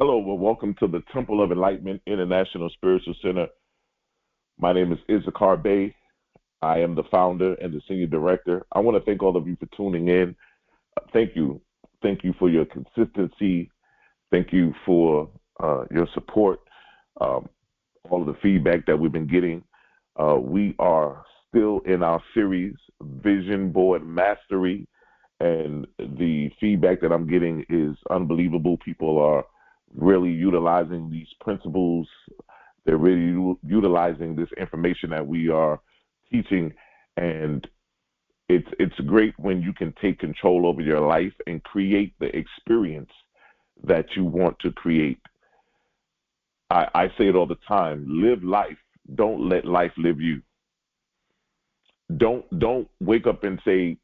Hello, well, welcome to the Temple of Enlightenment International Spiritual Center. My name is Issachar Bey. I am the founder and the senior director. I want to thank all of you for tuning in. Thank you. Thank you for your consistency. Thank you for your support, all of the feedback that we've been getting. We are still in our series, Vision Board Mastery, and the feedback that I'm getting is unbelievable. People are really utilizing these principles. They're really utilizing this information that we are teaching, and it's great when you can take control over your life and create the experience that you want to create. I say it all the time: live life. Don't let life live you. Don't wake up and say,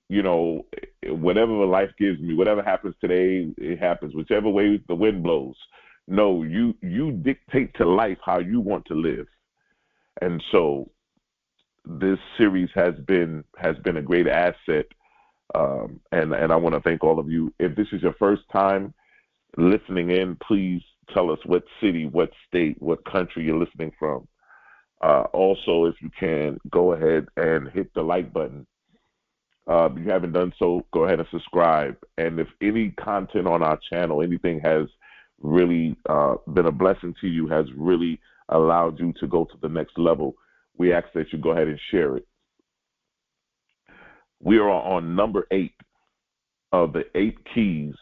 whatever life gives me, whatever happens today, it happens, whichever way the wind blows. No, you dictate to life how you want to live. And so this series has been a great asset. And I want to thank all of you. If this is your first time listening in, please tell us what city, what state, what country you're listening from. Also, if you can, go ahead and hit the like button. If you haven't done so, go ahead and subscribe. And if any content on our channel, anything has really been a blessing to you, has really allowed you to go to the next level, we ask that you go ahead and share it. We are on number 8 of the 8 keys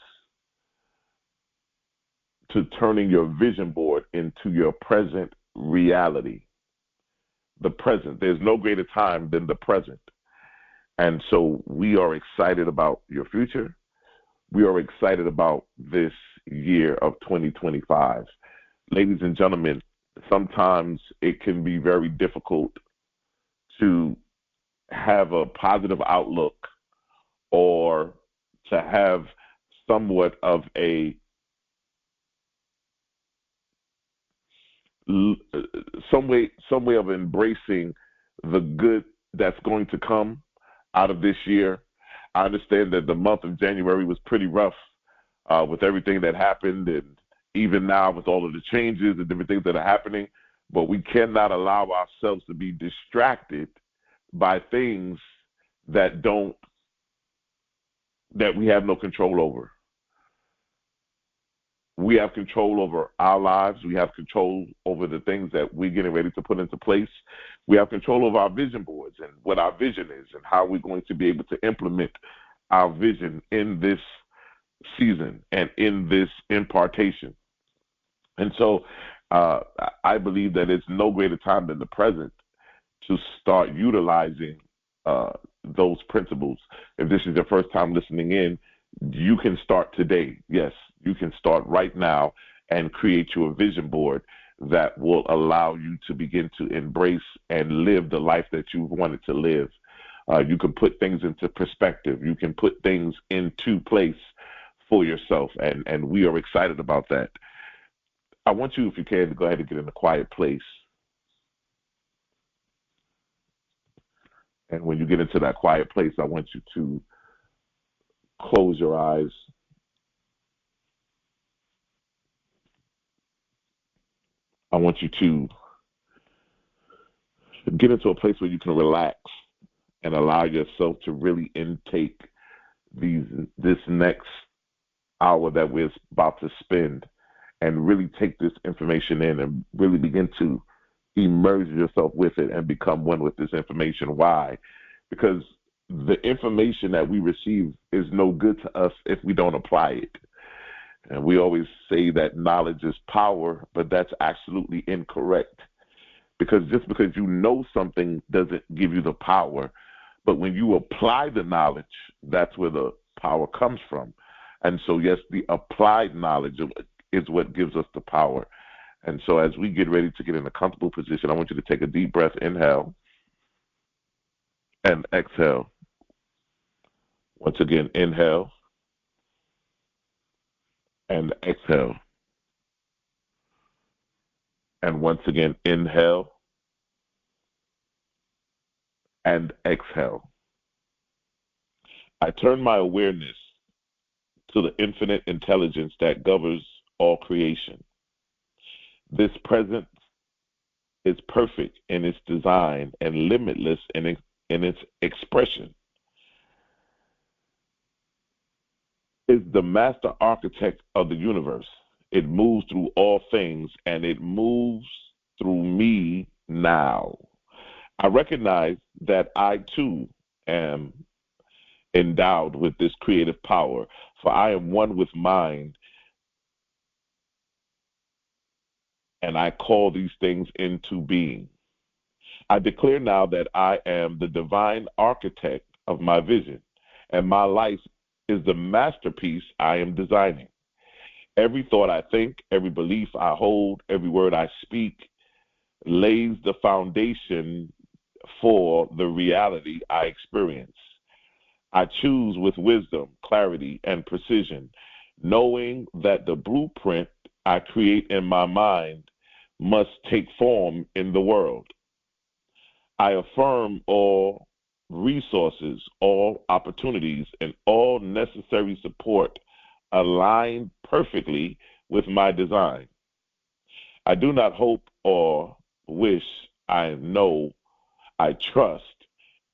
to turning your vision board into your present reality. The present. There's no greater time than the present. And so we are excited about your future. We are excited about this year of 2025. Ladies and gentlemen, sometimes it can be very difficult to have a positive outlook or to have somewhat of some way of embracing the good that's going to come out of this year. I understand that the month of January was pretty rough with everything that happened, and even now with all of the changes and different things that are happening, but we cannot allow ourselves to be distracted by things that we have no control over. We have control over our lives. We have control over the things that we're getting ready to put into place. We have control over our vision boards and what our vision is and how we're going to be able to implement our vision in this season and in this impartation. And so I believe that it's no greater time than the present to start utilizing those principles. If this is your first time listening in, you can start today. Yes, you can start right now and create your vision board that will allow you to begin to embrace and live the life that you've wanted to live. You can put things into perspective. You can put things into place for yourself, and we are excited about that. I want you, if you can, to go ahead and get in a quiet place. And when you get into that quiet place, I want you to close your eyes. I want you to get into a place where you can relax and allow yourself to really intake this next hour that we're about to spend, and really take this information in and really begin to immerse yourself with it and become one with this information. Why? Because the information that we receive is no good to us if we don't apply it. And we always say that knowledge is power, but that's absolutely incorrect. Because just because you know something doesn't give you the power. But when you apply the knowledge, that's where the power comes from. And so, yes, the applied knowledge is what gives us the power. And so as we get ready to get in a comfortable position, I want you to take a deep breath, inhale, and exhale. Once again, inhale and exhale. And once again, inhale and exhale. I turn my awareness to the infinite intelligence that governs all creation. This presence is perfect in its design and limitless in its expression. Is the master architect of the universe. It moves through all things, and it moves through me now. I recognize that I too am endowed with this creative power, for I am one with mind, and I call these things into being. I declare now that I am the divine architect of my vision, and my life is the masterpiece I am designing. Every thought I think, every belief I hold, every word I speak lays the foundation for the reality I experience. I choose with wisdom, clarity, and precision, knowing that the blueprint I create in my mind must take form in the world. I affirm all resources, all opportunities, and all necessary support align perfectly with my design. I do not hope or wish, I know, I trust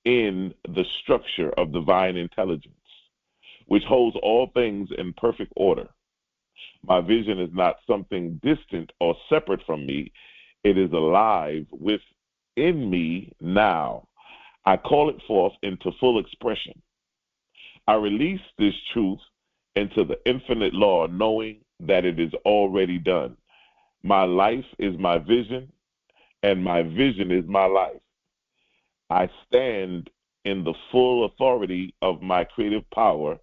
in the structure of divine intelligence, which holds all things in perfect order. My vision is not something distant or separate from me. It is alive within me now. I call it forth into full expression. I release this truth into the infinite law, knowing that it is already done. My life is my vision, and my vision is my life. I stand in the full authority of my creative power,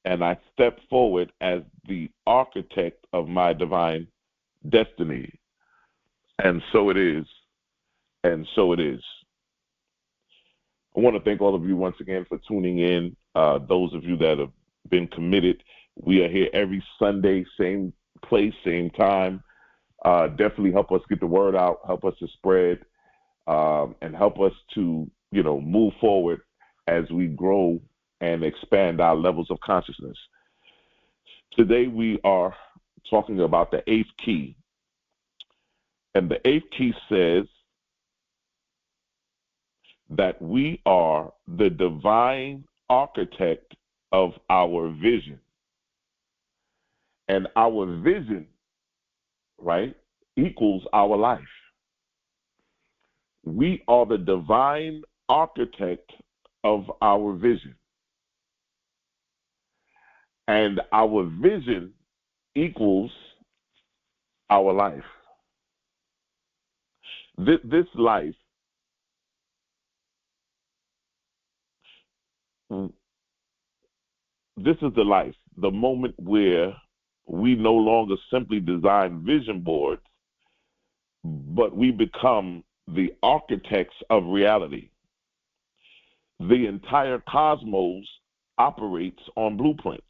and I step forward as the architect of my divine destiny. And so it is, and so it is. I want to thank all of you once again for tuning in. Those of you that have been committed, we are here every Sunday, same place, same time. Definitely help us get the word out, help us to spread, and help us to, move forward as we grow and expand our levels of consciousness. Today we are talking about the eighth key. And the eighth key says that we are the divine architect of our vision. And our vision, right, equals our life. We are the divine architect of our vision. And our vision equals our life. This life, this is the life, the moment where we no longer simply design vision boards, but we become the architects of reality. The entire cosmos operates on blueprints.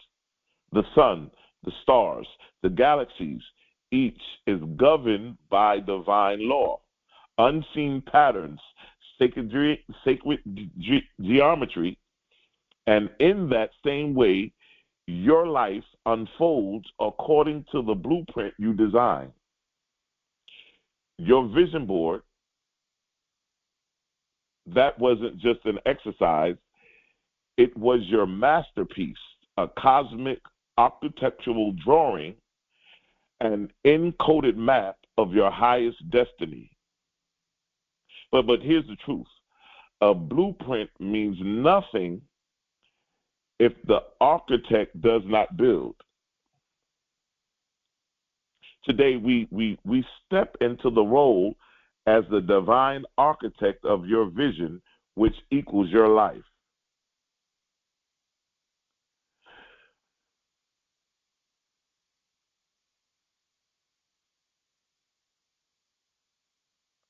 The sun, the stars, the galaxies, each is governed by divine law, unseen patterns, sacred geometry, and in that same way, your life unfolds according to the blueprint you design. Your vision board, that wasn't just an exercise, it was your masterpiece, a cosmic architectural drawing, an encoded map of your highest destiny. But here's the truth. A blueprint means nothing if the architect does not build. Today, we step into the role as the divine architect of your vision, which equals your life.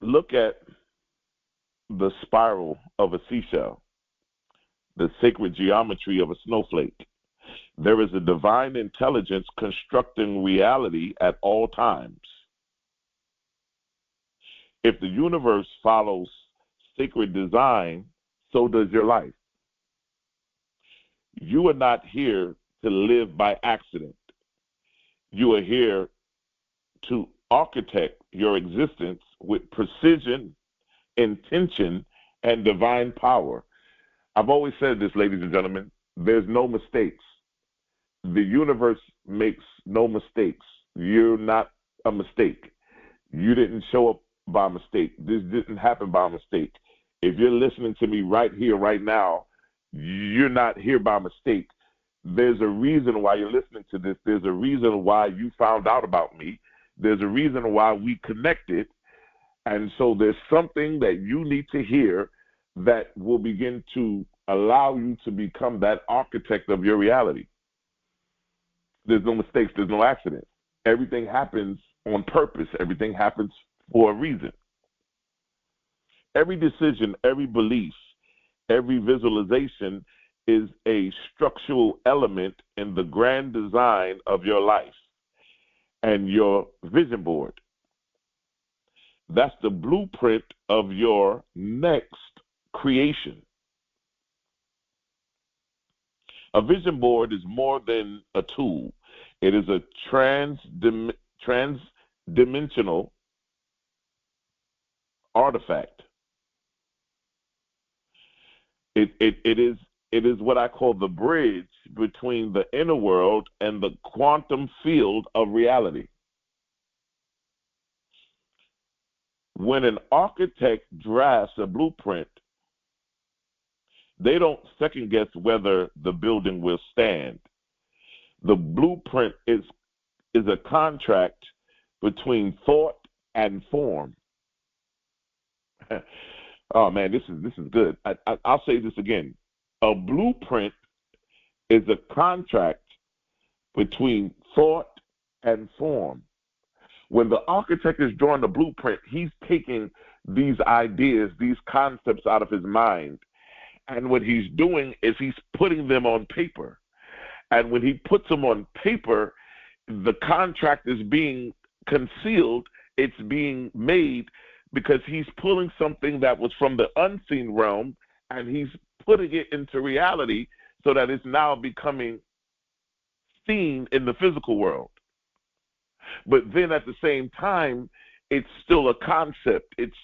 Look at the spiral of a seashell, the sacred geometry of a snowflake. There is a divine intelligence constructing reality at all times. If the universe follows sacred design, so does your life. You are not here to live by accident. You are here to architect your existence with precision, intention, and divine power. I've always said this, ladies and gentlemen, there's no mistakes. The universe makes no mistakes. You're not a mistake. You didn't show up by mistake. This didn't happen by mistake. If you're listening to me right here, right now, you're not here by mistake. There's a reason why you're listening to this. There's a reason why you found out about me. There's a reason why we connected. And so there's something that you need to hear that will begin to allow you to become that architect of your reality. There's no mistakes. There's no accidents. Everything happens on purpose. Everything happens for a reason. Every decision, every belief, every visualization is a structural element in the grand design of your life and your vision board. That's the blueprint of your next creation. A vision board is more than a tool. It is a transdimensional artifact. It is what I call the bridge between the inner world and the quantum field of reality. When an architect drafts a blueprint, they don't second guess whether the building will stand. The blueprint is a contract between thought and form. Oh man, this is good. I'll say this again. A blueprint is a contract between thought and form. When the architect is drawing the blueprint, he's taking these ideas, these concepts out of his mind. And what he's doing is he's putting them on paper. And when he puts them on paper, the contract is being concealed. It's being made because he's pulling something that was from the unseen realm and he's putting it into reality so that it's now becoming seen in the physical world. But then at the same time, it's still a concept. It's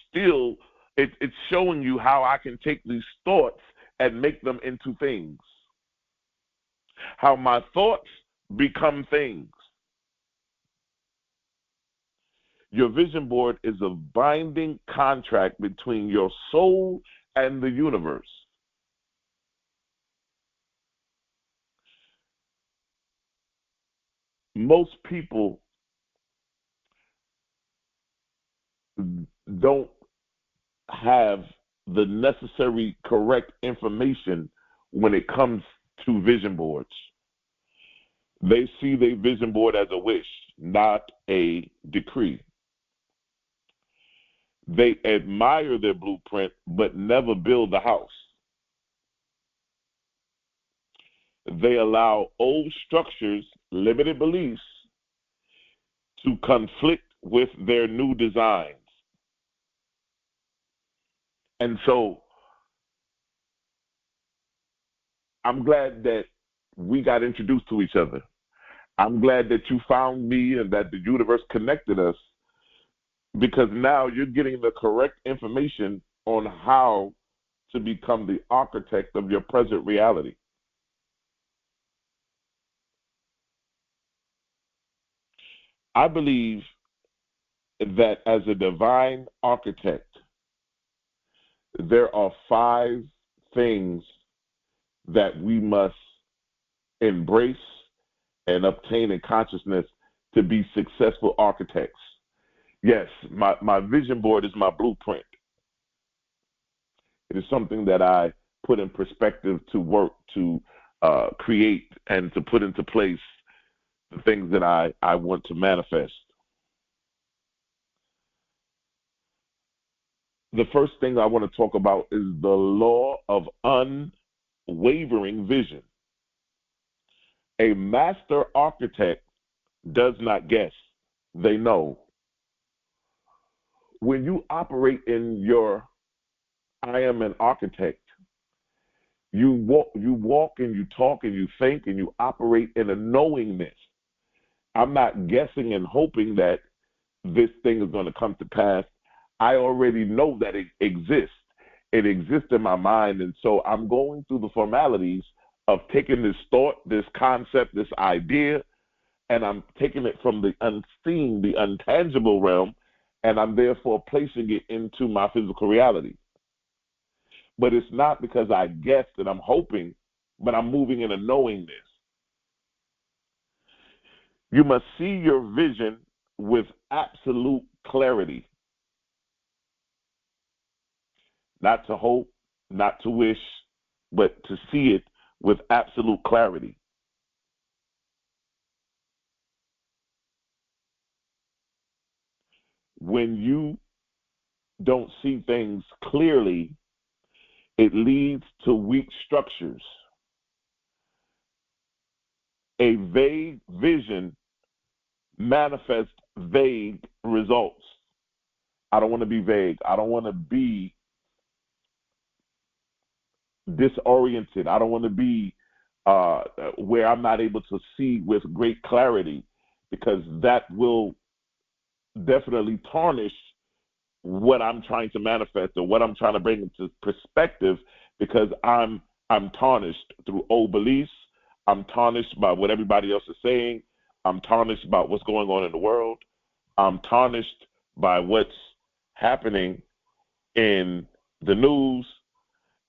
showing you how I can take these thoughts and make them into things. How my thoughts become things. Your vision board is a binding contract between your soul and the universe. Most people don't have the necessary correct information when it comes to vision boards. They see their vision board as a wish, not a decree. They admire their blueprint, but never build the house. They allow old structures, limited beliefs, to conflict with their new designs. And so I'm glad that we got introduced to each other. I'm glad that you found me and that the universe connected us, because now you're getting the correct information on how to become the architect of your present reality. I believe that as a divine architect, there are 5 things that we must embrace and obtain in consciousness to be successful architects. Yes, my vision board is my blueprint. It is something that I put in perspective to work, to create, and to put into place the things that I want to manifest. The first thing I want to talk about is the law of unwavering vision. A master architect does not guess, they know. When you operate in your I am an architect, you walk and you talk and you think and you operate in a knowingness. I'm not guessing and hoping that this thing is going to come to pass. I already know that it exists. It exists in my mind. And so I'm going through the formalities of taking this thought, this concept, this idea, and I'm taking it from the unseen, the untangible realm, and I'm therefore placing it into my physical reality. But it's not because I guessed and I'm hoping, but I'm moving in a knowingness. You must see your vision with absolute clarity. Not to hope, not to wish, but to see it with absolute clarity. When you don't see things clearly, it leads to weak structures. A vague vision manifests vague results. I don't want to be vague. I don't want to be disoriented. I don't want to be where I'm not able to see with great clarity, because that will definitely tarnish what I'm trying to manifest or what I'm trying to bring into perspective, because I'm tarnished through old beliefs. I'm tarnished by what everybody else is saying. I'm tarnished by what's going on in the world. I'm tarnished by what's happening in the news.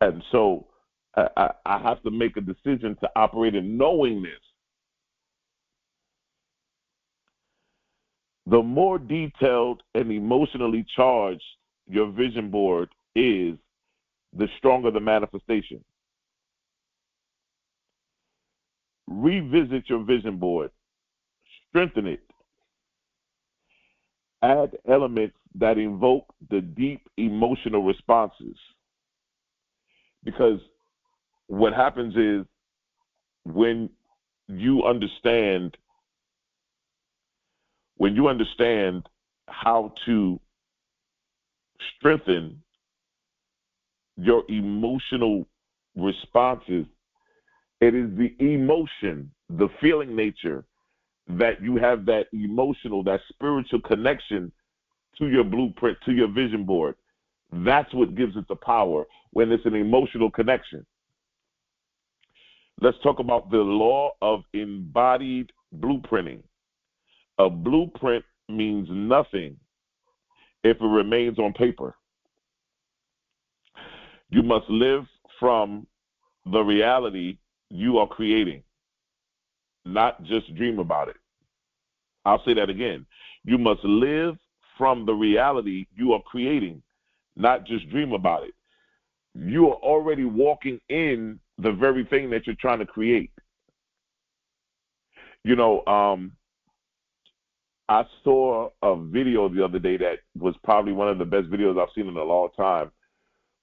And so I have to make a decision to operate in knowingness. The more detailed and emotionally charged your vision board is, the stronger the manifestation. Revisit your vision board, strengthen it, add elements that invoke the deep emotional responses. Because what happens is, when you understand how to strengthen your emotional responses, it is the emotion, the feeling nature, that you have that emotional, that spiritual connection to your blueprint, to your vision board. That's what gives it the power, when it's an emotional connection. Let's talk about the law of embodied blueprinting. A blueprint means nothing if it remains on paper. You must live from the reality you are creating, not just dream about it. I'll say that again. You must live from the reality you are creating, not just dream about it. You are already walking in the very thing that you're trying to create. You know, I saw a video the other day that was probably one of the best videos I've seen in a long time,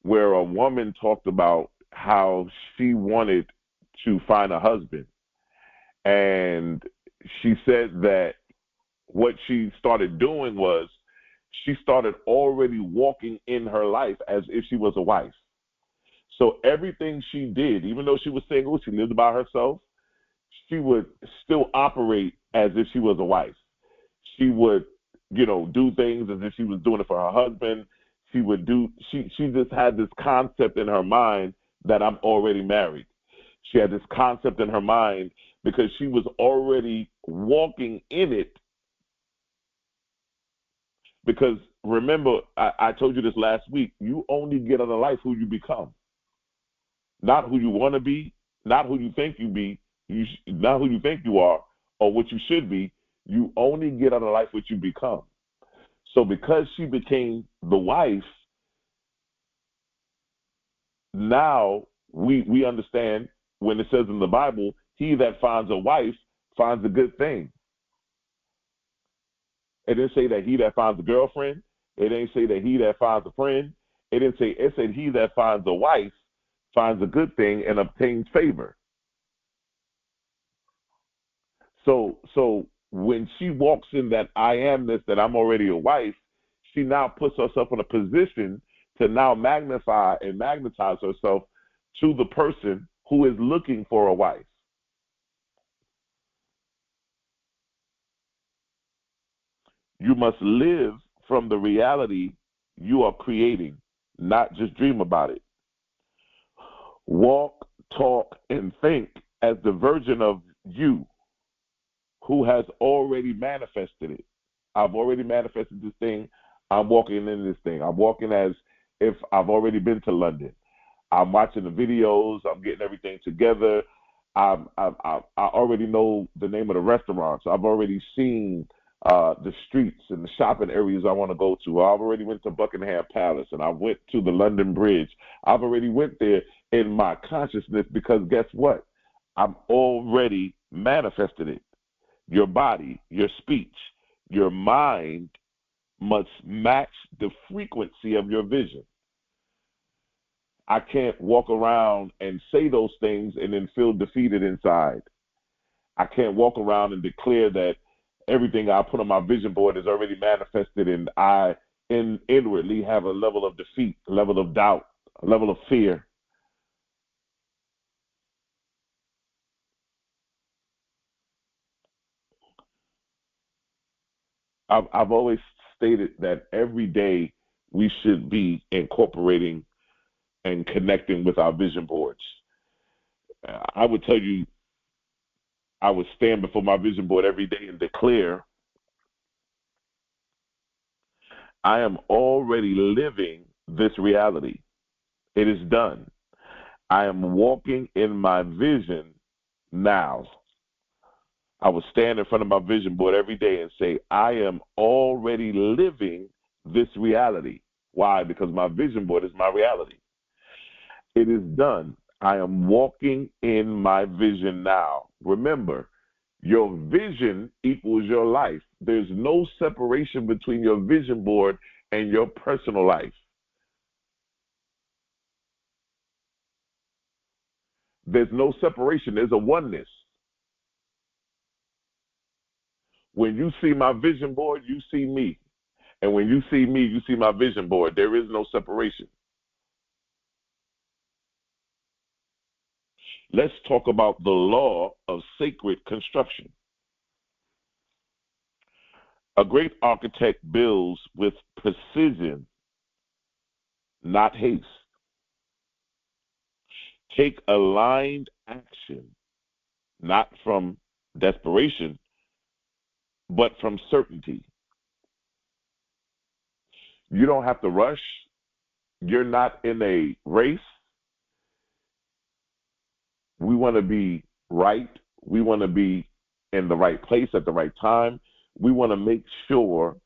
where a woman talked about how she wanted to find a husband. And she said that what she started doing was, she started already walking in her life as if she was a wife. So everything she did, even though she was single, she lived by herself, she would still operate as if she was a wife. She would, do things as if she was doing it for her husband. She just had this concept in her mind that I'm already married. She had this concept in her mind because she was already walking in it. Because remember, I told you this last week, you only get out of life who you become. Not who you want to be, not who you think you be, not who you think you are, or what you should be. You only get out of life what you become. So because she became the wife, now we understand when it says in the Bible, he that finds a wife finds a good thing. It didn't say that he that finds a girlfriend. It didn't say that he that finds a friend. It said he that finds a wife finds a good thing and obtains favor. So when she walks in that I amness, that I'm already a wife, she now puts herself in a position to now magnify and magnetize herself to the person who is looking for a wife. You must live from the reality you are creating, not just dream about it. Walk, talk, and think as the version of you who has already manifested it. I've already manifested this thing. I'm walking in this thing. I'm walking as if I've already been to London. I'm watching the videos. I'm getting everything together. I already know the name of the restaurants. I've already seen the streets and the shopping areas I want to go to. I've already went to Buckingham Palace and I went to the London Bridge. I've already went there in my consciousness because guess what? I'm already manifested it. Your body, your speech, your mind must match the frequency of your vision. I can't walk around and say those things and then feel defeated inside. I can't walk around and declare that everything I put on my vision board is already manifested and I inwardly have a level of defeat, a level of doubt, a level of fear. I've always stated that every day we should be incorporating and connecting with our vision boards. I would tell you, I would stand before my vision board every day and declare, I am already living this reality. It is done. I am walking in my vision now. I would stand in front of my vision board every day and say, I am already living this reality. Why? Because my vision board is my reality. It is done. I am walking in my vision now. Remember, your vision equals your life. There's no separation between your vision board and your personal life. There's no separation. There's a oneness. When you see my vision board, you see me. And when you see me, you see my vision board. There is no separation. Let's talk about the law of sacred construction. A great architect builds with precision, not haste. Take aligned action, not from desperation, but from certainty. You don't have to rush. You're not in a race. We want to be right. We want to be in the right place at the right time. We want to make sure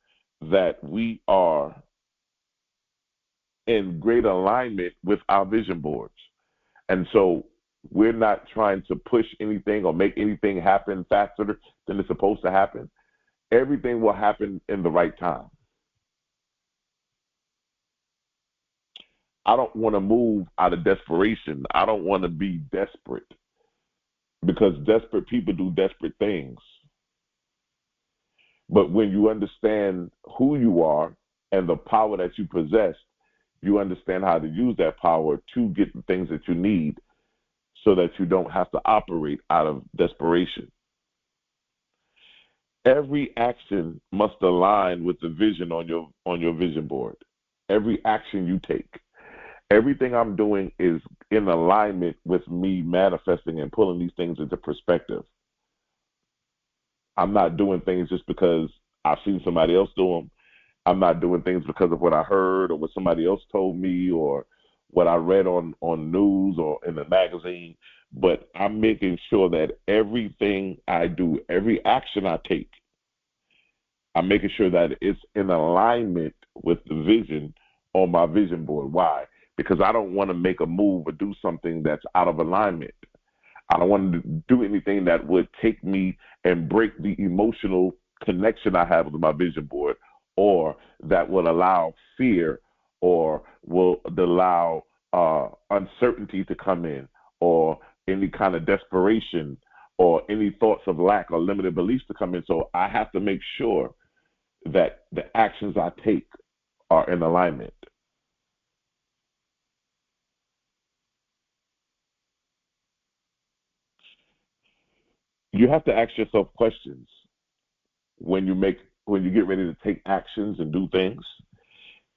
that we are in great alignment with our vision boards. And so we're not trying to push anything or make anything happen faster than it's supposed to happen. Everything will happen in the right time. I don't want to move out of desperation. I don't want to be desperate because desperate people do desperate things. But when you understand who you are and the power that you possess, you understand how to use that power to get the things that you need so that you don't have to operate out of desperation. Every action must align with the vision on your vision board. Every action you take. Everything I'm doing is in alignment with me manifesting and pulling these things into perspective. I'm not doing things just because I've seen somebody else do them. I'm not doing things because of what I heard or what somebody else told me or what I read on news or in the magazine. But I'm making sure that everything I do, every action I take, I'm making sure that it's in alignment with the vision on my vision board. Why? Because I don't want to make a move or do something that's out of alignment. I don't want to do anything that would take me and break the emotional connection I have with my vision board, or that will allow fear or will allow uncertainty to come in, or any kind of desperation or any thoughts of lack or limited beliefs to come in. So I have to make sure that the actions I take are in alignment. You have to ask yourself questions when you make when you get ready to take actions and do things?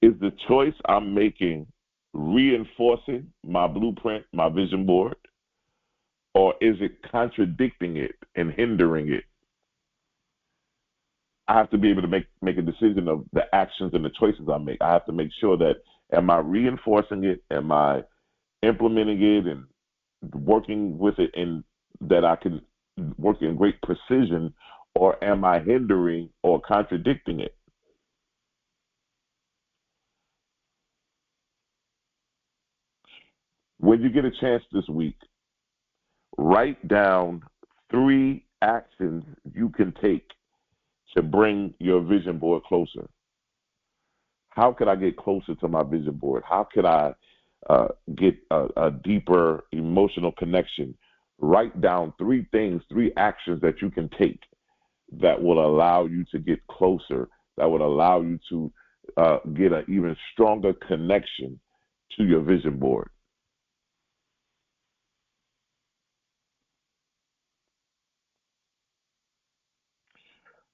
Is the choice I'm making reinforcing my blueprint, my vision board, or is it contradicting it and hindering it? I have to be able to make a decision of the actions and the choices I make. I have to make sure that, am I reinforcing it? Am I implementing it and working with it, and that I can work in great precision, or am I hindering or contradicting it? When you get a chance this week, write down 3 actions you can take to bring your vision board closer. How could I get closer to my vision board? How could I get a deeper emotional connection? Write down 3 things, 3 actions that you can take that will allow you to get closer, that would allow you to get an even stronger connection to your vision board.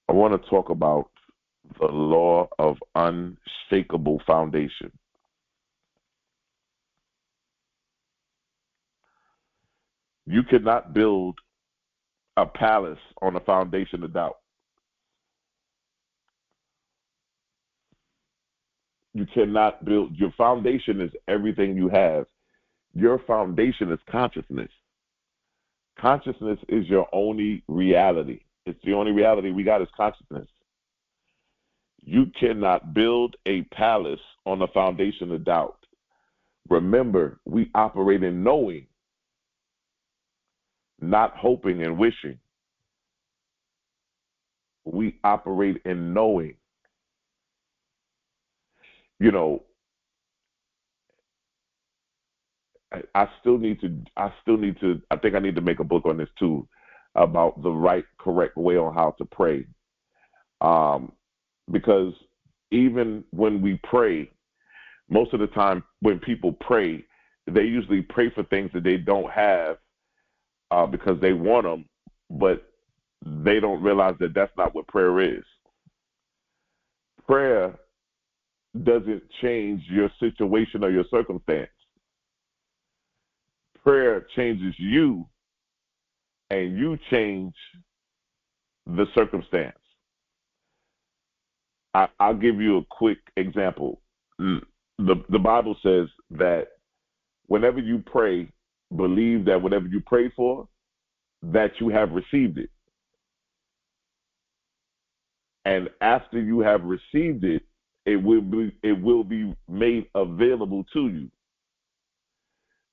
I want to talk about the law of unshakable foundation. You cannot build a palace on a foundation of doubt. You cannot build, your foundation is everything you have. Your foundation is consciousness. Consciousness is your only reality. It's the only reality we got is consciousness. You cannot build a palace on a foundation of doubt. Remember, we operate in knowing, not hoping and wishing. We operate in knowing. You know, I think I need to make a book on this too, about the right, correct way on how to pray. Because even when we pray, most of the time when people pray, they usually pray for things that they don't have because they want them, but they don't realize that that's not what prayer is. Prayer doesn't change your situation or your circumstance. Prayer changes you, and you change the circumstance. I'll give you a quick example. The Bible says that whenever you pray, believe that whatever you pray for, that you have received it. And after you have received it, it will be made available to you.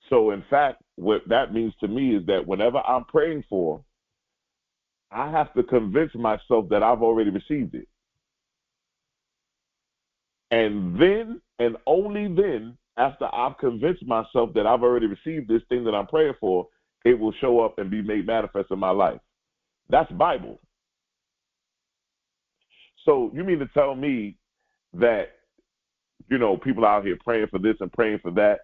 So in fact, what that means to me is that whenever I'm praying for, I have to convince myself that I've already received it. And then, and only then, after I've convinced myself that I've already received this thing that I'm praying for, it will show up and be made manifest in my life. That's Bible. So you mean to tell me that, you know, people out here praying for this and praying for that,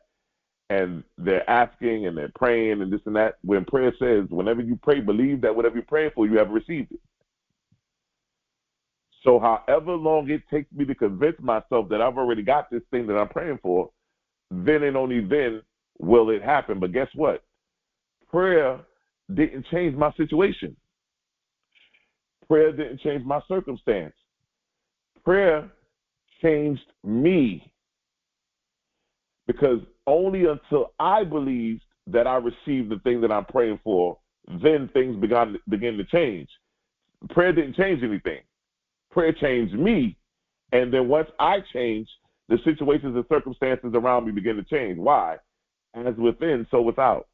and they're asking and they're praying and this and that, when prayer says, whenever you pray, believe that whatever you're praying for, you have received it. So however long it takes me to convince myself that I've already got this thing that I'm praying for, then and only then will it happen. But guess what? Prayer didn't change my situation. Prayer didn't change my circumstance. Prayer changed me. Because only until I believed that I received the thing that I'm praying for, then things begin to change. Prayer didn't change anything. Prayer changed me. And then once I change, the situations and circumstances around me begin to change. Why? As within, so without.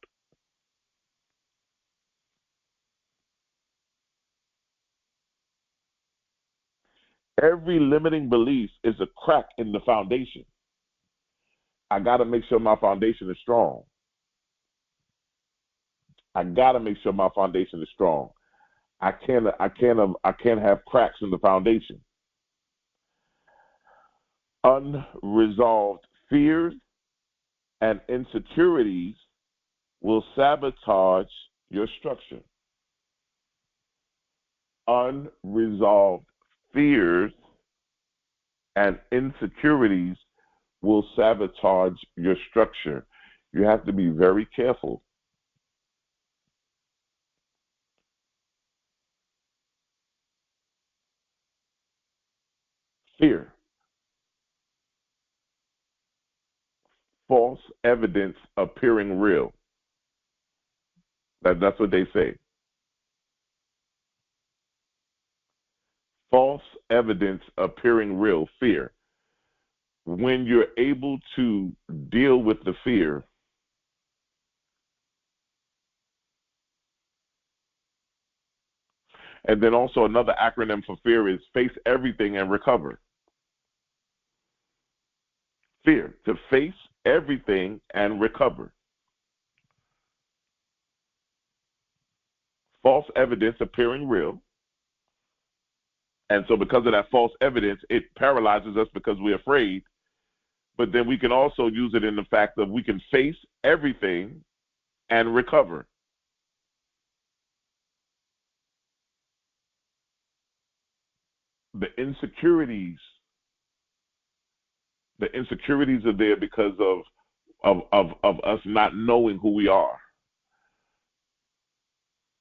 Every limiting belief is a crack in the foundation. I got to make sure my foundation is strong. I got to make sure my foundation is strong. I can't have cracks in the foundation. Unresolved fears and insecurities will sabotage your structure. Unresolved fears and insecurities will sabotage your structure. You have to be very careful. Fear, false evidence appearing real. That's what they say. False evidence appearing real, fear. When you're able to deal with the fear, and then also another acronym for fear is face everything and recover. Fear, to face everything and recover. False evidence appearing real. And so because of that false evidence, it paralyzes us because we're afraid. But then we can also use it in the fact that we can face everything and recover. The insecurities are there because of us not knowing who we are.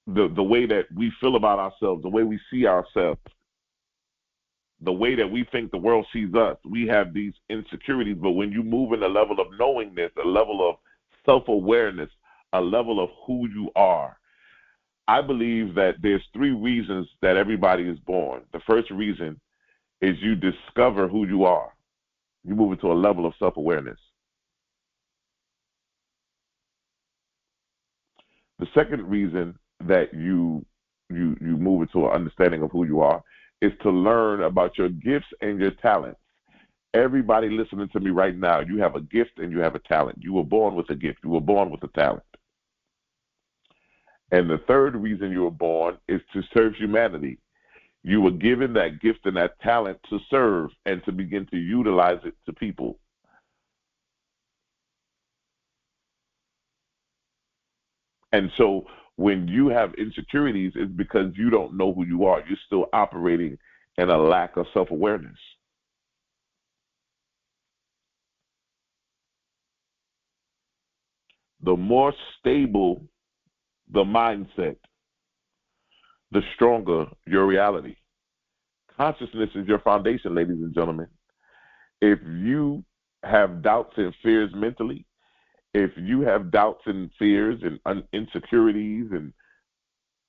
The way that we feel about ourselves, the way we see ourselves, the way that we think the world sees us. We have these insecurities, but when you move in a level of knowingness, a level of self-awareness, a level of who you are, I believe that there's 3 reasons that everybody is born. The first reason is you discover who you are. You move into a level of self-awareness. The second reason that you move into an understanding of who you are is to learn about your gifts and your talents. Everybody listening to me right now, you have a gift and you have a talent. You were born with a gift. You were born with a talent. And the third reason you were born is to serve humanity. You were given that gift and that talent to serve and to begin to utilize it to people. And so when you have insecurities, it's because you don't know who you are. You're still operating in a lack of self-awareness. The more stable the mindset, the stronger your reality. Consciousness is your foundation, ladies and gentlemen. If you have doubts and fears mentally, if you have doubts and fears and insecurities and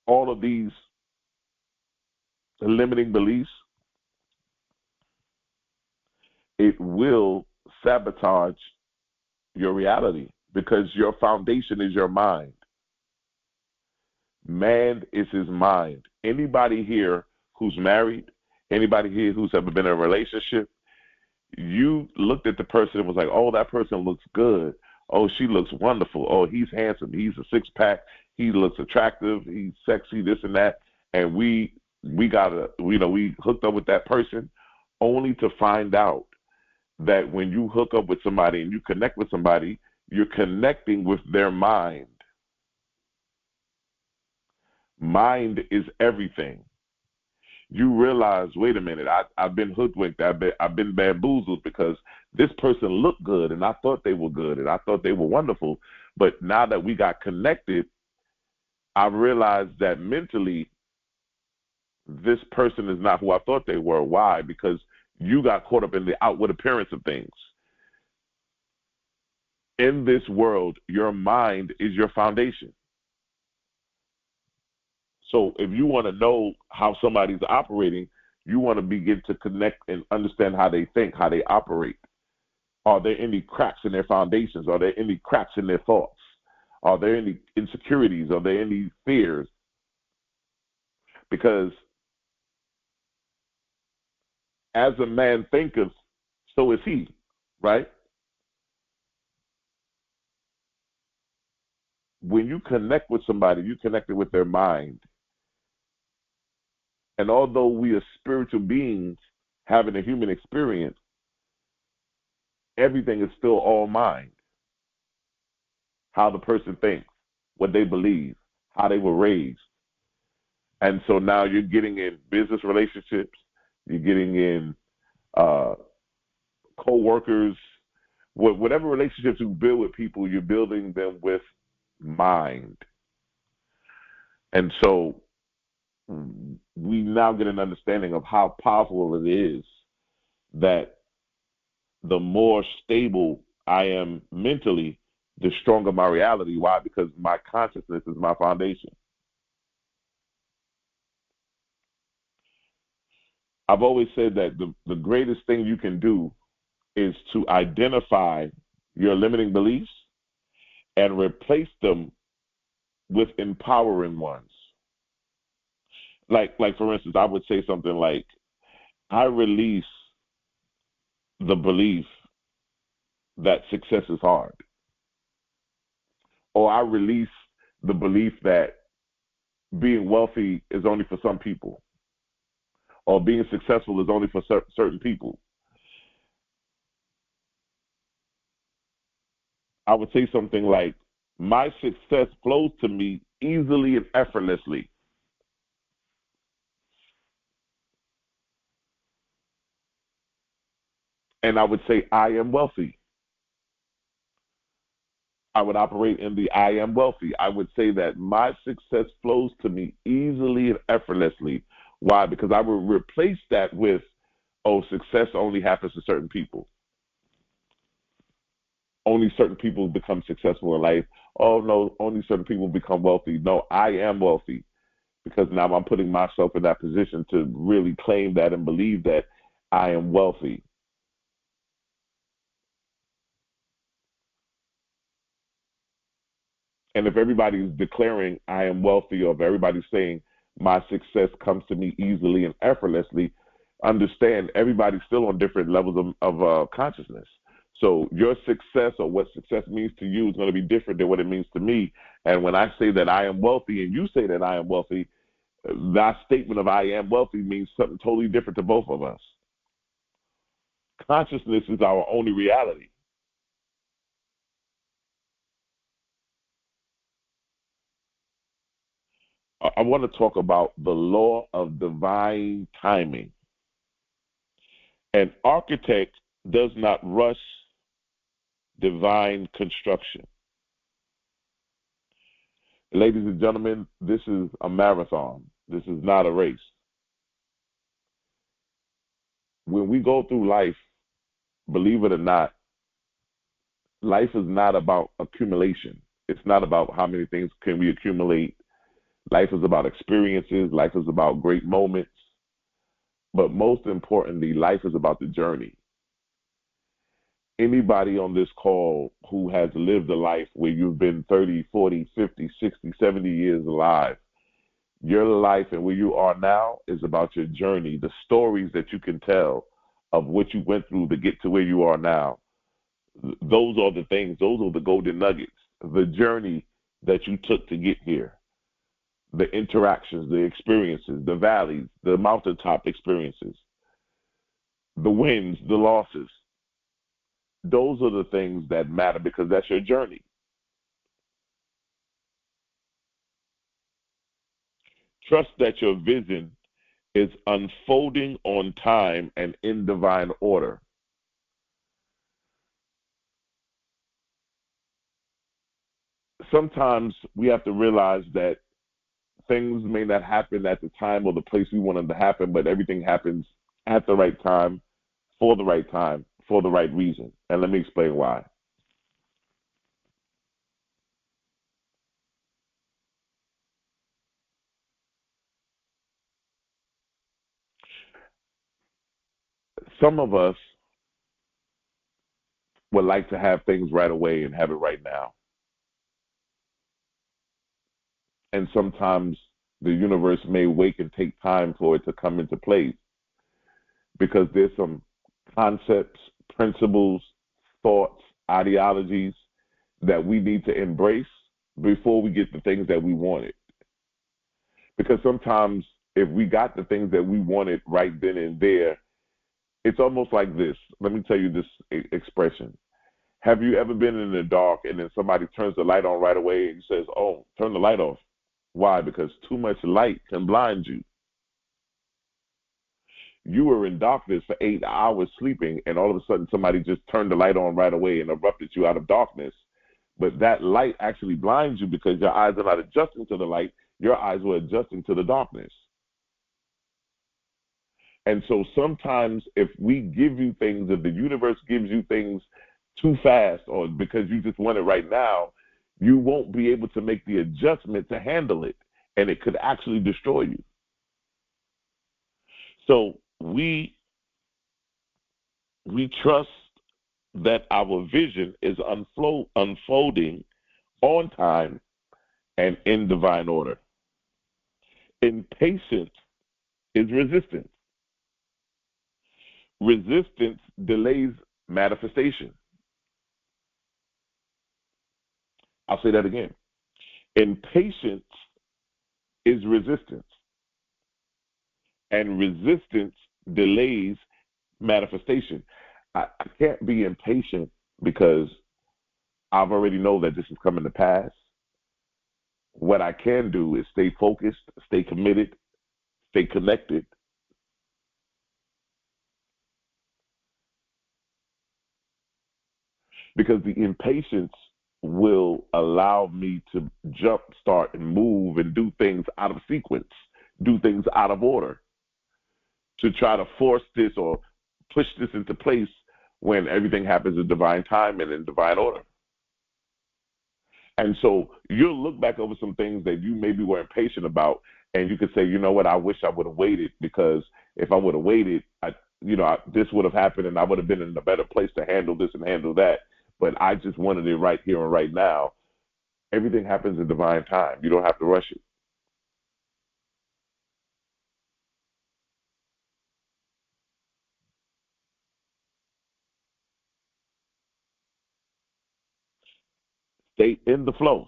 all of these limiting beliefs, it will sabotage your reality because your foundation is your mind. Man is his mind. Anybody here who's married, anybody here who's ever been in a relationship, you looked at the person and was like, oh, that person looks good. Oh, she looks wonderful. Oh, he's handsome. He's a six-pack. He looks attractive. He's sexy, this and that. And we hooked up with that person only to find out that when you hook up with somebody and you connect with somebody, you're connecting with their mind. Mind is everything. You realize, wait a minute, I've been hoodwinked, I've been bamboozled because this person looked good and I thought they were good and I thought they were wonderful. But now that we got connected, I realized that mentally this person is not who I thought they were. Why? Because you got caught up in the outward appearance of things. In this world, your mind is your foundation. So if you want to know how somebody's operating, you want to begin to connect and understand how they think, how they operate. Are there any cracks in their foundations? Are there any cracks in their thoughts? Are there any insecurities? Are there any fears? Because as a man thinketh, so is he, right? When you connect with somebody, you connected with their mind. And although we are spiritual beings having a human experience, everything is still all mind. How the person thinks, what they believe, how they were raised. And so now you're getting in business relationships, You're getting in co-workers, whatever relationships you build with people, you're building them with mind. And so we now get an understanding of how powerful it is that the more stable I am mentally, the stronger my reality. Why? Because my consciousness is my foundation. I've always said that the greatest thing you can do is to identify your limiting beliefs and replace them with empowering ones. Like for instance, I would say something like, I release the belief that success is hard. Or I release the belief that being wealthy is only for some people. Or being successful is only for certain people. I would say something like, my success flows to me easily and effortlessly. And I would say, I am wealthy. I would operate in the I am wealthy. I would say that my success flows to me easily and effortlessly. Why? Because I would replace that with, oh, success only happens to certain people. Only certain people become successful in life. Oh, no, only certain people become wealthy. No, I am wealthy, because now I'm putting myself in that position to really claim that and believe that I am wealthy. And if everybody's declaring I am wealthy, or if everybody's saying my success comes to me easily and effortlessly, understand everybody's still on different levels of consciousness. So your success, or what success means to you, is going to be different than what it means to me. And when I say that I am wealthy and you say that I am wealthy, that statement of I am wealthy means something totally different to both of us. Consciousness is our only reality. I want to talk about the law of divine timing. An architect does not rush divine construction. Ladies and gentlemen, this is a marathon. This is not a race. When we go through life, believe it or not, life is not about accumulation. It's not about how many things can we accumulate. Life is about experiences. Life is about great moments. But most importantly, life is about the journey. Anybody on this call who has lived a life where you've been 30, 40, 50, 60, 70 years alive, your life and where you are now is about your journey, the stories that you can tell of what you went through to get to where you are now. Those are the things, those are the golden nuggets, the journey that you took to get here, the interactions, the experiences, the valleys, the mountaintop experiences, the wins, the losses. Those are the things that matter, because that's your journey. Trust that your vision is unfolding on time and in divine order. Sometimes we have to realize that things may not happen at the time or the place we want them to happen, but everything happens at the right time, for the right reason. And let me explain why. Some of us would like to have things right away and have it right now. And sometimes the universe may wait and take time for it to come into place, because there's some concepts, principles, thoughts, ideologies that we need to embrace before we get the things that we wanted. Because sometimes if we got the things that we wanted right then and there, it's almost like this. Let me tell you this expression. Have you ever been in the dark and then somebody turns the light on right away and says, oh, turn the light off? Why? Because too much light can blind you. you were in darkness for 8 hours sleeping, and all of a sudden somebody just turned the light on right away and erupted you out of darkness. But that light actually blinds you because your eyes are not adjusting to the light. Your eyes were adjusting to the darkness. And so sometimes if we give you things, if the universe gives you things too fast or because you just want it right now, you won't be able to make the adjustment to handle it, and it could actually destroy you. So we trust that our vision is unfolding on time and in divine order. Impatience is resistance. Resistance delays manifestation. I'll say that again. Impatience is resistance, and resistance delays manifestation. I can't be impatient because I've already know that this is coming to pass. What I can do is stay focused, stay committed, stay connected. Because the impatience will allow me to jump, start, and move and do things out of sequence, do things out of order, to try to force this or push this into place when everything happens in divine time and in divine order. And so you'll look back over some things that you maybe were impatient about, and you could say, you know what, I wish I would have waited, because if I would have waited, this would have happened and I would have been in a better place to handle this and handle that. But I just wanted it right here and right now. Everything happens in divine time. You don't have to rush it. Stay in the flow.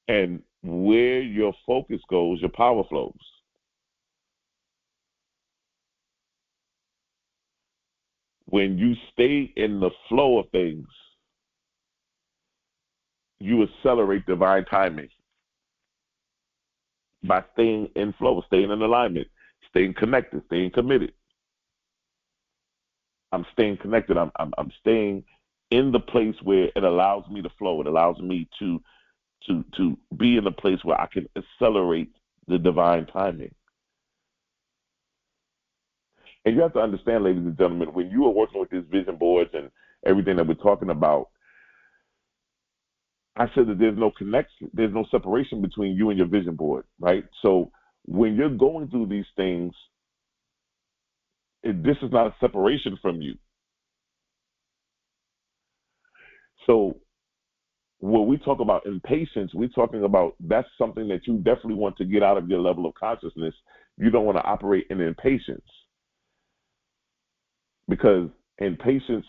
And where your focus goes, your power flows. When you stay in the flow of things, you accelerate divine timing by staying in flow, staying in alignment, staying connected, staying committed. I'm staying connected. I'm staying in the place where it allows me to flow. It allows me to be in a place where I can accelerate the divine timing. And you have to understand, ladies and gentlemen, when you are working with these vision boards and everything that we're talking about, I said that there's no connection, there's no separation between you and your vision board, right? So when you're going through these things, this is not a separation from you. So when we talk about impatience, we're talking about that's something that you definitely want to get out of your level of consciousness. You don't want to operate in impatience, because impatience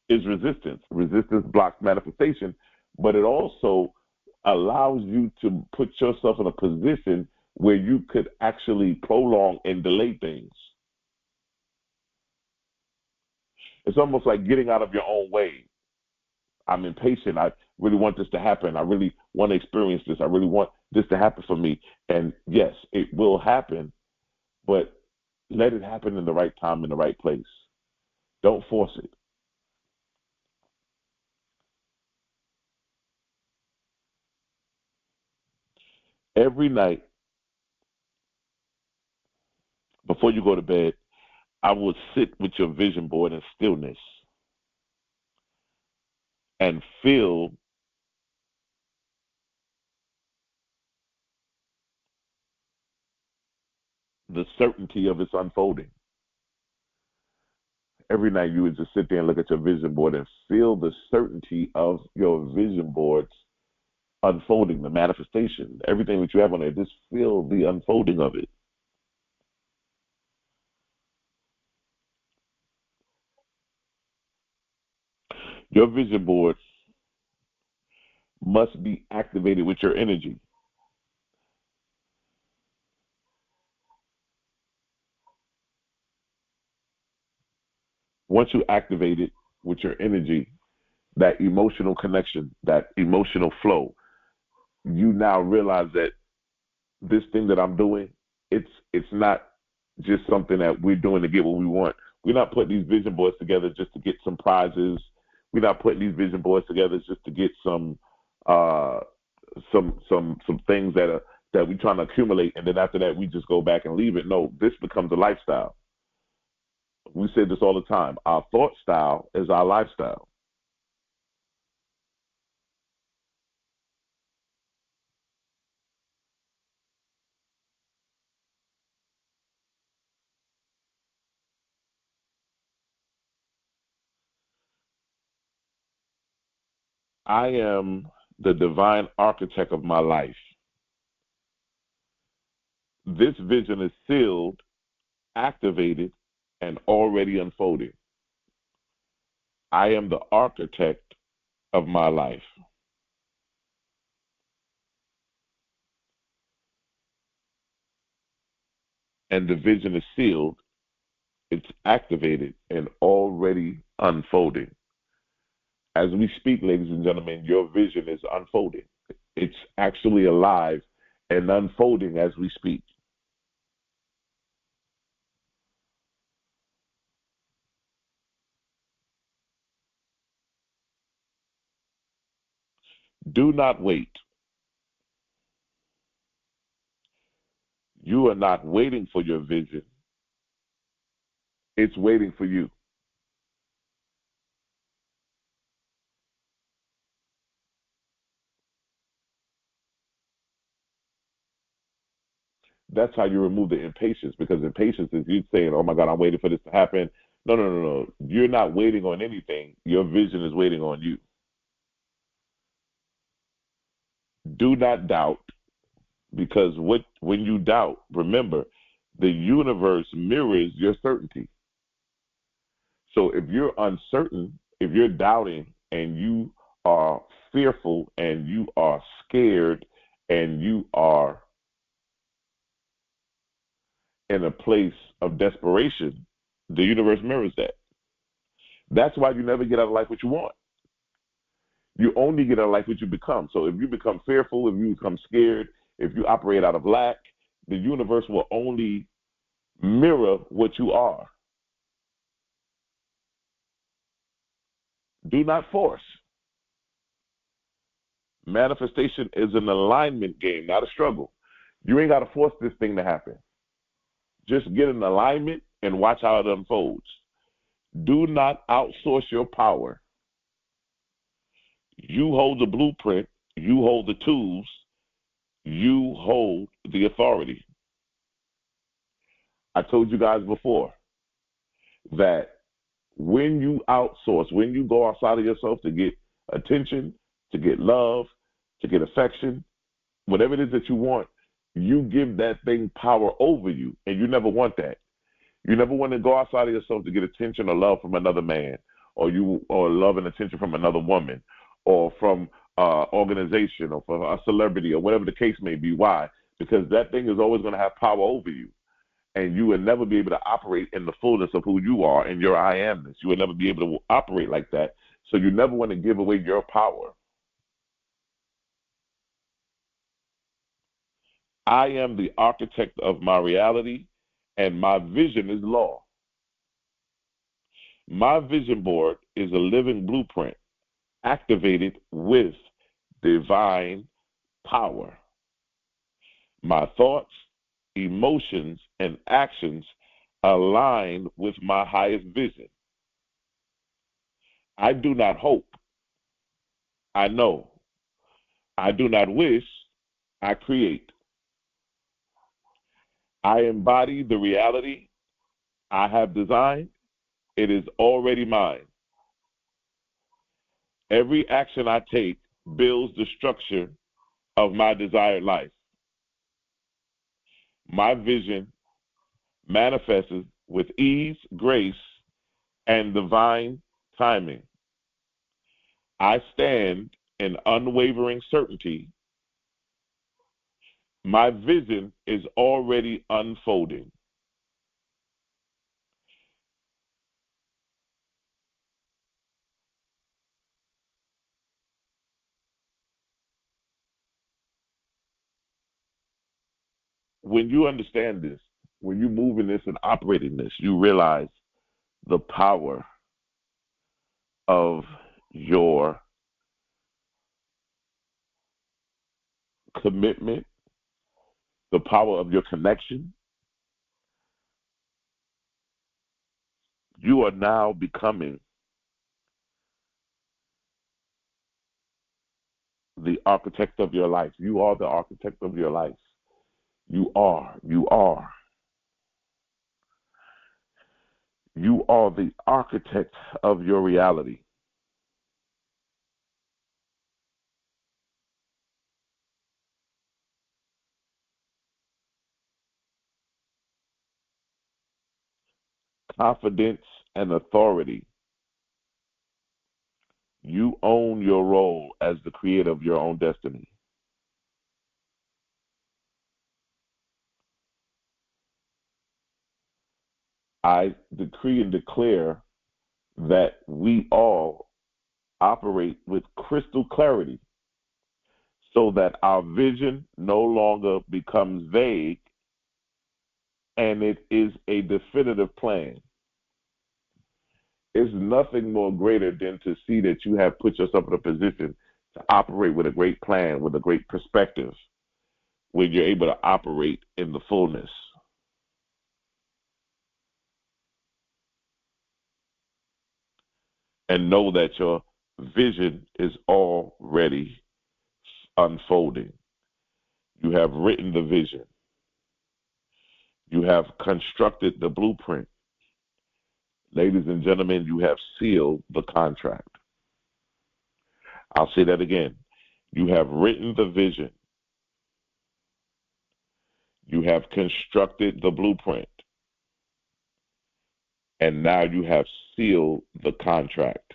is resistance. Resistance blocks manifestation, but it also allows you to put yourself in a position where you could actually prolong and delay things. It's almost like getting out of your own way. I'm impatient. I really want this to happen. I really want to experience this. I really want this to happen for me. And yes, it will happen, but let it happen in the right time, in the right place. Don't force it. Every night before you go to bed, I will sit with your vision board in stillness and feel the certainty of its unfolding. Every night you would just sit there and look at your vision board and feel the certainty of your vision boards unfolding, the manifestation, everything that you have on there. Just feel the unfolding of it. Your vision board must be activated with your energy. Once you activate it with your energy, that emotional connection, that emotional flow, you now realize that this thing that I'm doing, it's not just something that we're doing to get what we want. We're not putting these vision boards together just to get some prizes. We're not putting these vision boards together just to get uh some things that we're trying to accumulate, and then after that we just go back and leave it. No, this becomes a lifestyle. We say this all the time. Our thought style is our lifestyle. I am the divine architect of my life. This vision is sealed, activated, and already unfolding. I am the architect of my life. And the vision is sealed, it's activated, and already unfolding. As we speak, ladies and gentlemen, your vision is unfolding. It's actually alive and unfolding as we speak. Do not wait. You are not waiting for your vision, it's waiting for you. That's how you remove the impatience, because impatience is you saying, "Oh my God, I'm waiting for this to happen." No, no, no, no. You're not waiting on anything. Your vision is waiting on you. Do not doubt, because when you doubt, remember, the universe mirrors your certainty. So if you're uncertain, if you're doubting, and you are fearful, and you are scared, and you are in a place of desperation, the universe mirrors that. That's why you never get out of life what you want. You only get out of life what you become. So if you become fearful, if you become scared, if you operate out of lack, the universe will only mirror what you are. Do not force. Manifestation is an alignment game, not a struggle. You ain't got to force this thing to happen. Just get in alignment and watch how it unfolds. Do not outsource your power. You hold the blueprint, you hold the tools, you hold the authority. I told you guys before that when you outsource, when you go outside of yourself to get attention, to get love, to get affection, whatever it is that you want, you give that thing power over you, and you never want that. You never want to go outside of yourself to get attention or love from another man, or love and attention from another woman, or from organization, or from a celebrity, or whatever the case may be. Why? Because that thing is always going to have power over you, and you will never be able to operate in the fullness of who you are and your I amness. You will never be able to operate like that. So you never want to give away your power. I am the architect of my reality, and my vision is law. My vision board is a living blueprint activated with divine power. My thoughts, emotions, and actions align with my highest vision. I do not hope, I know. I do not wish, I create. I embody the reality I have designed. It is already mine. Every action I take builds the structure of my desired life. My vision manifests with ease, grace, and divine timing. I stand in unwavering certainty. My vision is already unfolding. when you understand this, when you move in this and operate in this, you realize the power of your commitment, the power of your connection. You are now becoming the architect of your life. You are the architect of your life. You are the architect of your reality. Confidence and authority. You own your role as the creator of your own destiny. I decree and declare that we all operate with crystal clarity so that our vision no longer becomes vague and it is a definitive plan. It's nothing more greater than to see that you have put yourself in a position to operate with a great plan, with a great perspective, when you're able to operate in the fullness. And know that your vision is already unfolding. You have written the vision. You have constructed the blueprint. Ladies and gentlemen, you have sealed the contract. I'll say that again. You have written the vision. You have constructed the blueprint. And now you have sealed the contract.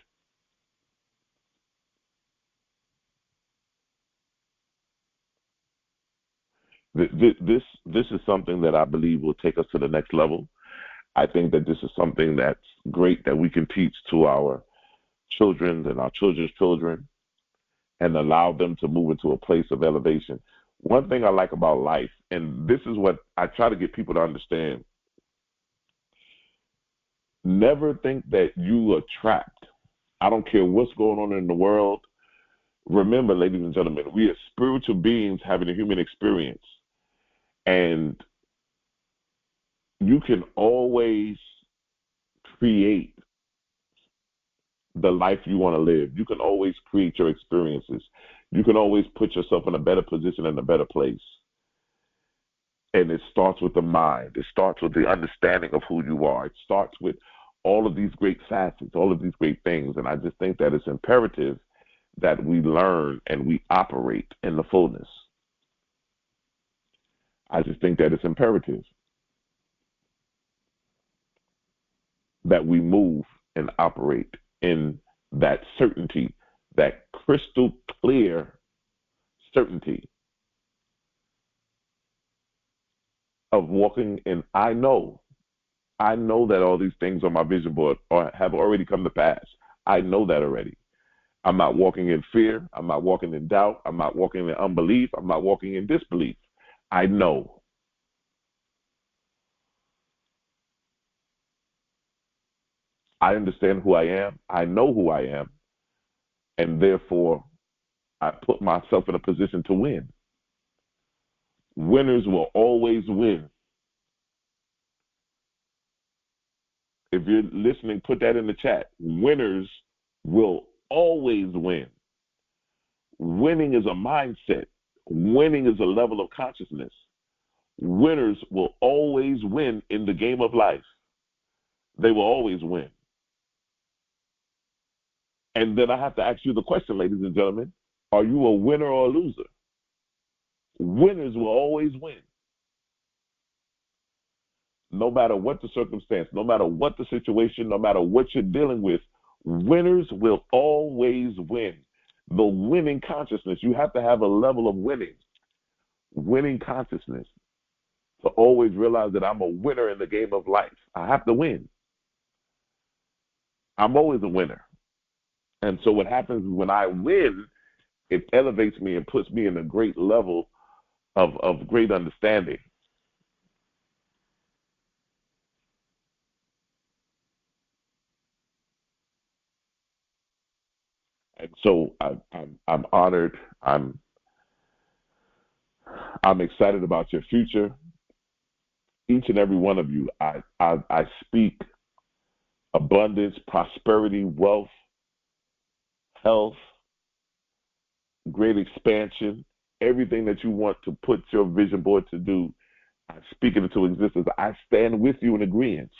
This is something that I believe will take us to the next level. I think that this is something that's great that we can teach to our children and our children's children and allow them to move into a place of elevation. One thing I like about life, and this is what I try to get people to understand, never think that you are trapped. I don't care what's going on in the world. Remember, ladies and gentlemen, we are spiritual beings having a human experience. And you can always create the life you want to live. You can always create your experiences. You can always put yourself in a better position and a better place. And it starts with the mind. It starts with the understanding of who you are. It starts with all of these great facets, all of these great things. And I just think that it's imperative that we learn and we operate in the fullness. I just think that it's imperative that we move and operate in that certainty, that crystal clear certainty of walking in, I know that all these things on my vision board have already come to pass. I know that already. I'm not walking in fear. I'm not walking in doubt. I'm not walking in unbelief. I'm not walking in disbelief. I know. I understand who I am. I know who I am. And therefore, I put myself in a position to win. Winners will always win. If you're listening, put that in the chat. Winners will always win. Winning is a mindset. Winning is a level of consciousness. Winners will always win in the game of life. They will always win. And then I have to ask you the question, ladies and gentlemen, are you a winner or a loser? Winners will always win. No matter what the circumstance, no matter what the situation, no matter what you're dealing with, winners will always win. The winning consciousness, you have to have a level of winning consciousness to always realize that I'm a winner in the game of life. I have to win. I'm always a winner. And so what happens is when I win, it elevates me and puts me in a great level of great understanding. And so I'm honored. I'm excited about your future. Each and every one of you, I speak abundance, prosperity, wealth, health, great expansion, everything that you want to put your vision board to do. I speak it into existence. I stand with you in agreement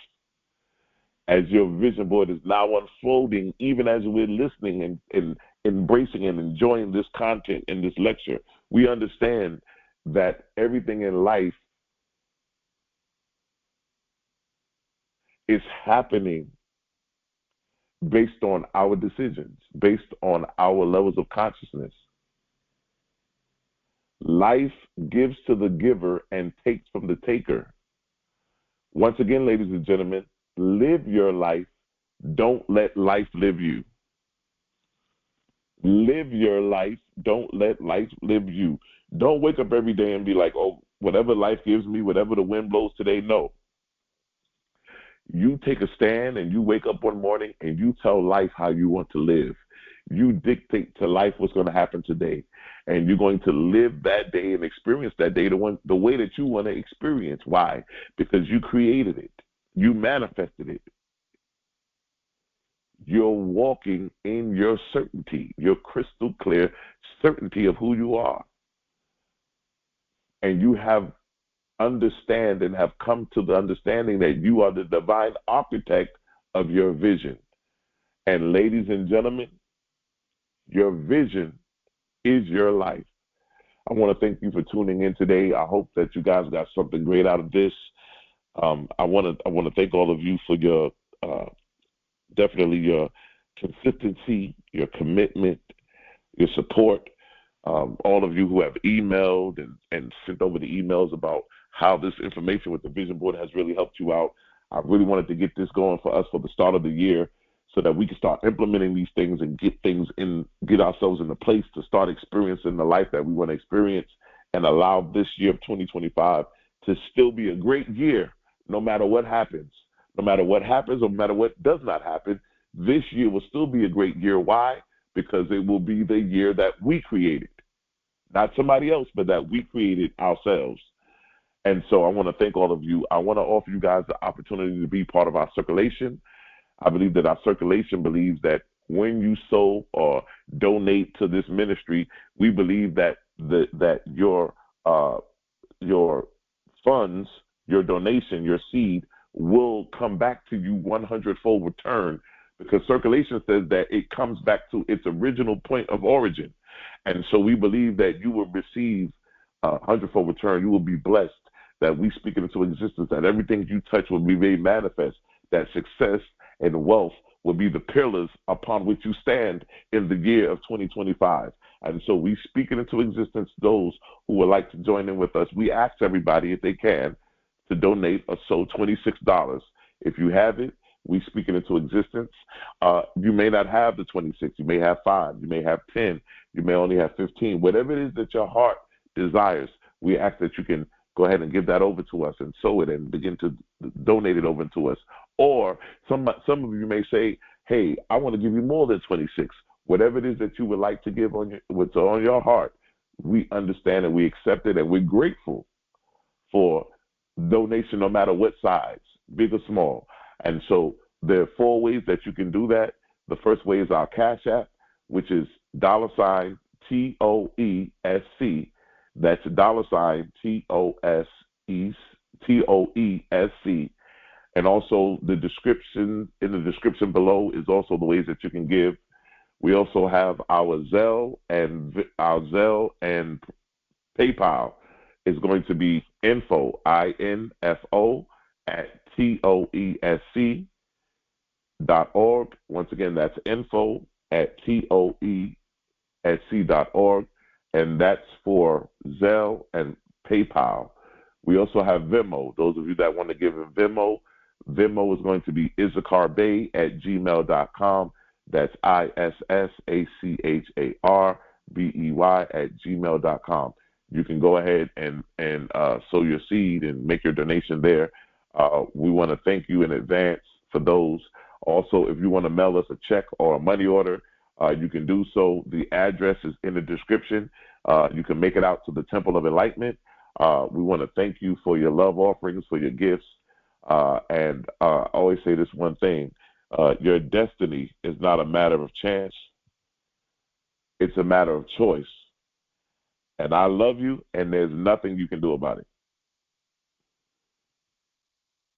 as your vision board is now unfolding, even as we're listening and embracing and enjoying this content in this lecture. We understand that everything in life is happening based on our decisions, based on our levels of consciousness. Life gives to the giver and takes from the taker. Once again, ladies and gentlemen, live your life. Don't let life live you. Live your life. Don't let life live you. Don't wake up every day and be like, oh, whatever life gives me, whatever the wind blows today. No. You take a stand and you wake up one morning and you tell life how you want to live. You dictate to life what's going to happen today. And you're going to live that day and experience that day the way that you want to experience. Why? Because you created it. You manifested it. You're walking in your certainty, your crystal clear certainty of who you are. And you have come to the understanding that you are the divine architect of your vision. And ladies and gentlemen, your vision is your life. I want to thank you for tuning in today. I hope that you guys got something great out of this. I want to thank all of you for your definitely your consistency, your commitment, your support. All of you who have emailed and sent over the emails about how this information with the vision board has really helped you out. I really wanted to get this going for us for the start of the year so that we can start implementing these things and get ourselves in a place to start experiencing the life that we want to experience and allow this year of 2025 to still be a great year no matter what happens. No matter what happens or no matter what does not happen, this year will still be a great year. Why? Because it will be the year that we created. Not somebody else, but that we created ourselves. And so I want to thank all of you. I want to offer you guys the opportunity to be part of our circulation. I believe that our circulation believes that when you sow or donate to this ministry, we believe that your funds, your donation, your seed will come back to you 100-fold return, because circulation says that it comes back to its original point of origin. And so we believe that you will receive a 100-fold return. You will be blessed, that we speak it into existence, that everything you touch will be made manifest, that success and wealth will be the pillars upon which you stand in the year of 2025. And so we speak it into existence. Those who would like to join in with us, we ask everybody, if they can, to donate or sow $26. If you have it, we speak it into existence. You may not have the 26. You may have 5. You may have 10. You may only have 15. Whatever it is that your heart desires, we ask that you can go ahead and give that over to us and sow it and begin to donate it over to us. Or some of you may say, hey, I want to give you more than 26. Whatever it is that you would like to give what's on your heart, we understand and we accept it, and we're grateful for donation no matter what size, big or small. And so there are 4 ways that you can do that. The first way is our Cash App, which is $TOESC. That's $TOESC. And also in the description below is also the ways that you can give. We also have our Zelle and PayPal is going to be info, INFO, at toesc.org. Once again, that's info at toesc.org, and that's for Zelle and PayPal. We also have Venmo. Those of you that want to give in Venmo is going to be issacharbey at gmail.com. That's ISSACHARBEY at gmail.com. You can go ahead and sow your seed and make your donation there. We want to thank you in advance for those. Also, if you want to mail us a check or a money order, you can do so. The address is in the description. You can make it out to the Temple of Enlightenment. We want to thank you for your love offerings, for your gifts. And I always say this one thing. Your destiny is not a matter of chance. It's a matter of choice. And I love you, and there's nothing you can do about it.